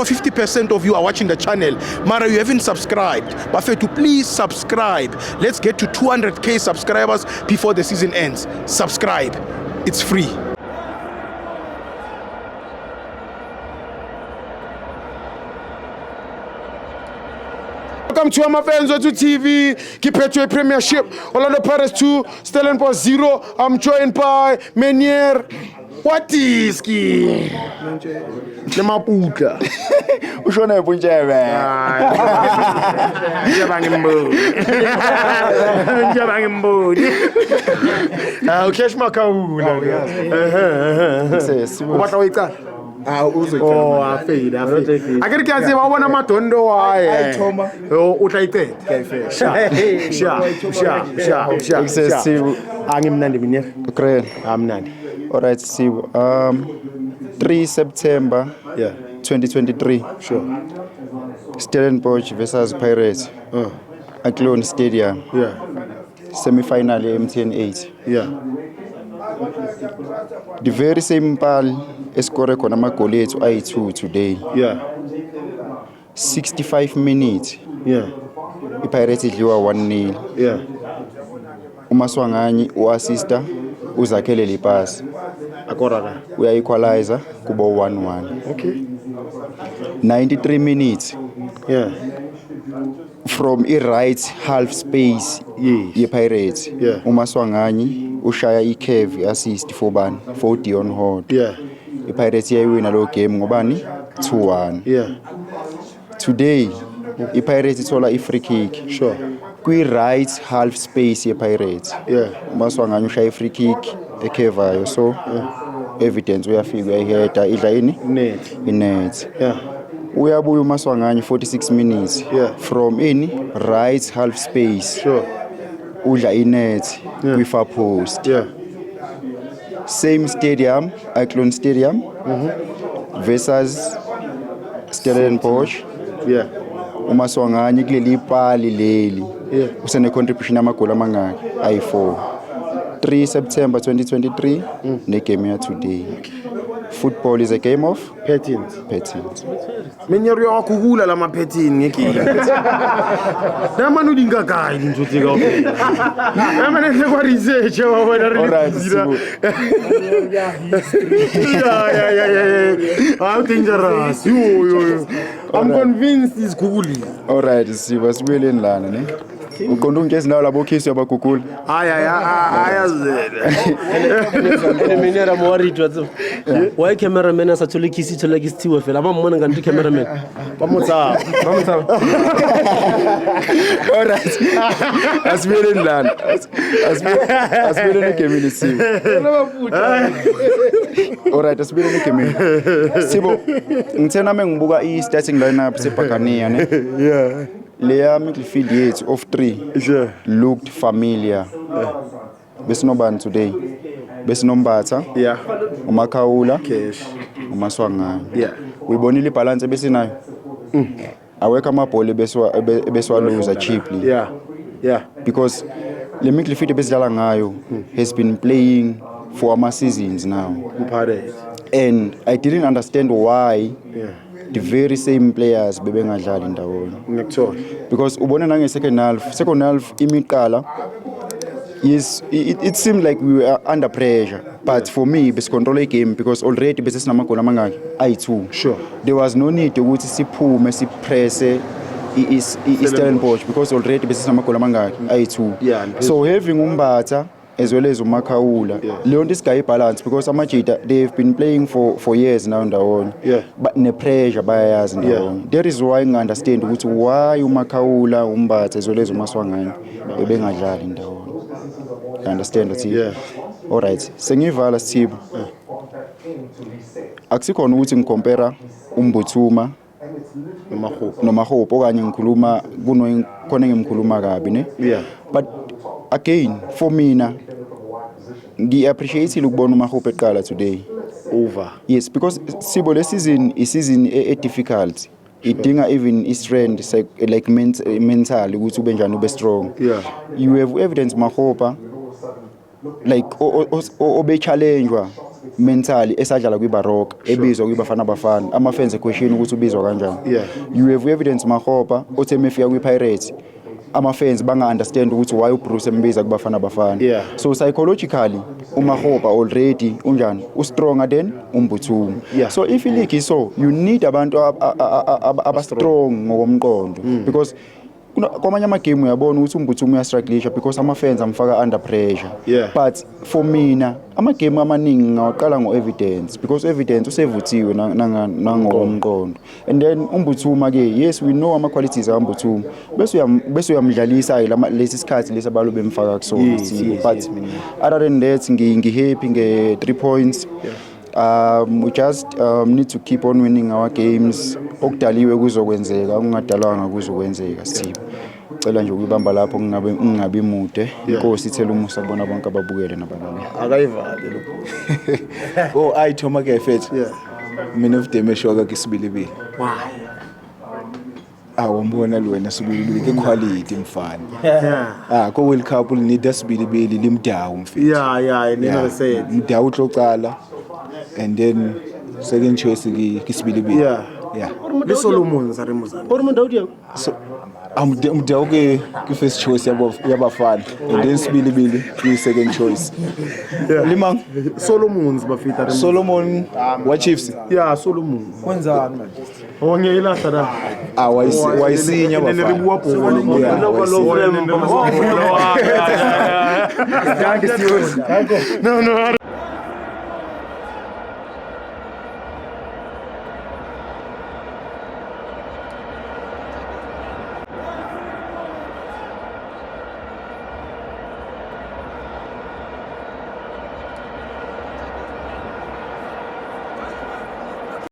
over 50% of you are watching the channel. Mara, you haven't subscribed. Bafethu, please subscribe. Let's get to 200k subscribers before the season ends. Subscribe. It's free. Welcome to Amavenzo to TV. Kipetwe Premiership. Orlando Pirates 2, Stellenbosch 0. I'm joined by Menier. What is ki? Nemapuka. Ushona epunjebe. Njabangimbuti. Ukesh makaula. Ubata wayicala. Oh, afeyile. Akere kyazi wabona amadondo waye. Utayite. Sha. Angimnandi Menier. Ukraine. Amnandi. Alright, see 3 September 2023. Sure. Stellenbosch versus Pirates. Athlone Stadium. Yeah. Semi-final MTN 8. Yeah. The very same pal escore khona amagoli ethu ayi2 today. Yeah. 65 minutes. Yeah. iPirates idliwa 1-0. Yeah. uMaswanganyi uassista uzakhele lipass. Akorara. Uya-equalizer kuba 1-1. Okay. 93 minutes. Yeah. From right half space ye-Pirates. Yeah. uMaswanganyi ushaya i-curve assist for Dion Hort. Yeah. iPirates yaywina lo game ngobani 2-1. Yeah. Today iPirates ithola i-free kick. Sure. Kwi-right half space ye-Pirates. Yeah. uMaswanganyi ushaya i-free kick ekevayo, so evidence uyafika uyayiheda idla yini inet. Yeah. Uyabuya uMaswanganyi 46 minutes. Yeah. From right half space. Sure. Udla inet kwi-far post. Yeah. Same stadium, Athlone Stadium versus Stellenbosch. Yeah. uMaswanganyi kuleli pali leli. Yeah. Usene contribution amagoli amangaki ayi4. 3 September 2023 ne game ya today. Football is a game of Patterns. Menier uyawakhukhula lama pattern ngekile. Namani udingakai injothi ka. Namani lekwa research wabona Alright. Yeah. How dangerous. Yo. I'm convinced it's Google. Alright, sibasibuyele endlana ne. Uqonda ungezi nawo labo khisi yabagugula. Ene Menier am worried watso. Why cameraman asathole kisi thola kisithiwe phela abambona kanti cameraman. Bamotsa. Alright. Asibuyele endlana. Asibuyele negame lesiwe. Alright, asibuyele negame. Sibo ngithena mengibuka i-starting lineup seBuccaneer ne. Yeah. Leya midfield yethu of 3 looked familiar. Besinobani today? Besinombatha. Yeah. uMakhawula. Cash. uMaswanganyi. Yeah. Uyibonile ibalance besinayo. Awekho amabhola beswa loser cheaply. Yeah. Yeah. Because le midfield besidlala ngayo has been playing for ama seasons now. Pirates. And I didn't understand why the very same players bebengadlali ndawonye. Ngiyakuthola. Because ubona nange second half imiqala it seemed like we were under pressure, but for me bes control a game because already bese sinamagoli amangaki ayi2. Sure. There was no need ukuthi siphume sipresse Stellenbosch because already bese sinamagoli amangaki ayi2. Yeah, so having umbatha as well as uMakhawula, leon this guy balance because amajita they've been playing for years now ndawonye. But ne pressure bayayazi ndawonye. That is why I understand ukuthi why uMakhawula umbatha as well as uMaswanganyi bebengadlali ndawonye. I understand that. Alright, sengivala Sithibo. Akusikhona ukuthi ngicompare uMbuthuma noMahope okanye ngikhuluma khona ngimkhuluma kabi ne. But again for mina ngi-appreciate ukubona uMahope eqala today over. Yes, because Sibo le season is season difficult. Idinga even strength like mental ukuthi ube njani ube strong. You have evidence Mahopa like obe challengewa mentally esadlala kwiBaroka ebizwa kwiBafana Bafana ama-fans question ukuthi ubizwa kanjani. You have evidence Mahopa othi emefika kwiPirates ama-fans banga-understand ukuthi why uBruce embiza kuBafana Bafana. So psychologically uMahopa already unjani u-stronger than uMbuthuma. So if i-league is so you need abantu aba-strong ngokomqondo because kwamanye amagame uyabona ukuthi uMbuthuma uyastrugglisha because ama-fans amfaka under pressure. But for mina amagame amaningi ngawaqala ngo-evidence because evidence usevuthiwe nangokomqondo. And then uMbuthuma ke yes we know ama-qualities kaMbuthuma bese uyamdlalisa lesi sikhathi lesi abalo bemfaka kusona. But other than that ngi-happy nge-3 points. We just need to keep on winning our games. Okudaliwe kuzokwenzeka, okungadalwanga kuzokwenzeka Sipho. Cela nje ukubamba lapho ngingabi mude. Inkosi ithela umusa bona bonke ababukele nabalali. Akayivale lo. Oh ayithoma ke mfethu. Mina ufdeme shoka kisibilibili. Why? Awumbona lwena sibilibili ke quality mfana. Ko World Cup need sibilibili limdawu mfethu. Yeah, nina say it. Mdawu tloqala and then second choice kisibilibili. Yeah. Ni Solomon sa Remozana. Or Mdawu dia. So mdawu ke first choice yabafana and then sibilibili ki second choice. Limang Solomons bafita Remozana. Solomon wa Chiefs. Yeah, Solomon. Kwenzani manje? Ongeyila sada. Wayisinya bafana. No.